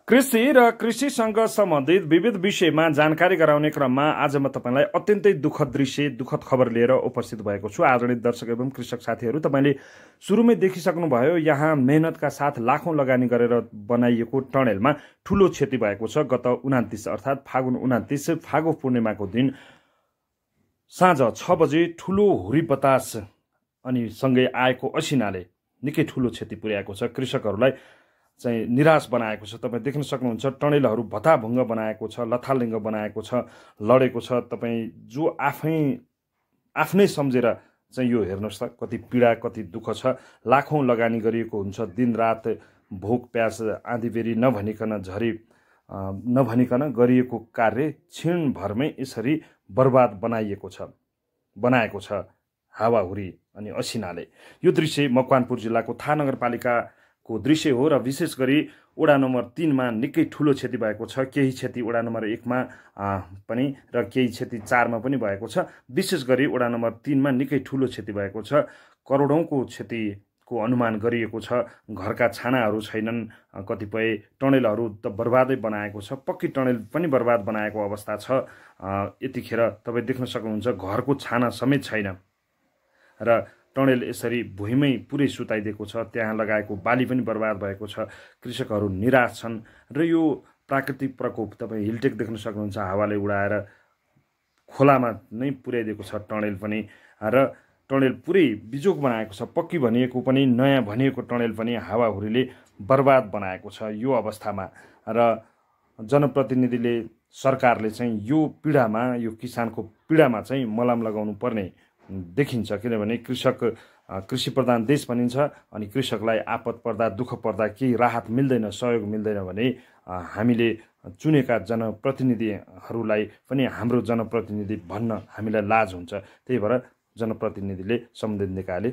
कृषि र कृषिसँग सम्बन्धित विविध विषयमा जानकारी गराउने क्रममा आज म तपाईलाई अत्यन्तै दुःखद दृश्य, दुःखद खबर लिएर उपस्थित भएको छु। आदरणीय दर्शक एवं कृषक साथीहरू, तपाईले सुरुमै देखिसक्नुभयो, यहाँ मेहनतका साथ लाखौं लगानी गरेर बनाइएको टनेलमा ठूलो क्षति भएको छ। गत 29 अर्थात् फागुन 29 फागु पूर्णिमाको दिन साँझ 6 बजे ठूलो हुरी बतास अनि सँगै आएको असिनाले निकै ठूलो क्षति पुर्याएको छ। कृषकहरूलाई चाहिँ निराश बनाएको छ। तपाईं देख्न सक्नुहुन्छ, टनेलहरू भताभुङ्ग बनाएको छ, लथालिङ्ग बनाएको छ, लडेको छ। तपाईं जो आफ्नै सम्झेर चाहिँ यो हेर्नुहोस् त, कति पीडा, कति दुःख छ। लाखौं लगानी गरिएको हुन्छ, दिनरात भोक प्यास आँधीबेरी नभनिकन गरिएको कार्य क्षणभरमै यसरी बर्बाद बनाएको छ हावाहुरी अनि असिनाले। यो दृश्य मकवानपुर जिल्लाको थाहा नगरपालिकाको दृश्य हो र विशेष गरी वडा नम्बर 3 मा निकै ठूलो क्षति भएको छ। केही क्षति वडा नम्बर 1 मा पनि र केही क्षति 4 मा पनि भएको छ। विशेष गरी वडा नम्बर 3 मा निकै ठूलो क्षति भएको छ। करोडौंको क्षतिको अनुमान गरिएको छ। घरका छानाहरू छैनन्, कतिपय टनेलहरू त बर्बादै बनाएको छ, पक्की टनेल पनि बर्बाद बनाएको अवस्था छ। यतिखेर तपाईं देख्न सक्नुहुन्छ, घरको छाना समेत छैन र टनेल यसरी भुइँमै पुरै सुताइदिएको छ। त्यहाँ लगाएको बाली पनि बर्बाद भएको छ। कृषकहरू निराश छन् र यो प्राकृतिक प्रकोप तपाईँ हिलटेक देख्न सक्नुहुन्छ, हावाले उडाएर खोलामा नै पुर्याइदिएको छ टनेल पनि। र टनेल पुरै बिजोग बनाएको छ। पक्की भनिएको पनि, नयाँ भनिएको टनेल पनि हावाहुरीले बर्बाद बनाएको छ। यो अवस्थामा र जनप्रतिनिधिले, सरकारले चाहिँ यो पीडामा, यो किसानको पीडामा चाहिँ मलम लगाउनु पर्ने देखिन्छ। किनभने कृषि प्रधान देश भनिन्छ अनि कृषकलाई आपत पर्दा, दुःख पर्दा केही राहत मिल्दैन, सहयोग मिल्दैन भने हामीले चुनेका जनप्रतिनिधिहरूलाई पनि हाम्रो जनप्रतिनिधि भन्न हामीलाई लाज हुन्छ। त्यही भएर जनप्रतिनिधिले, सम्बन्धित निकायले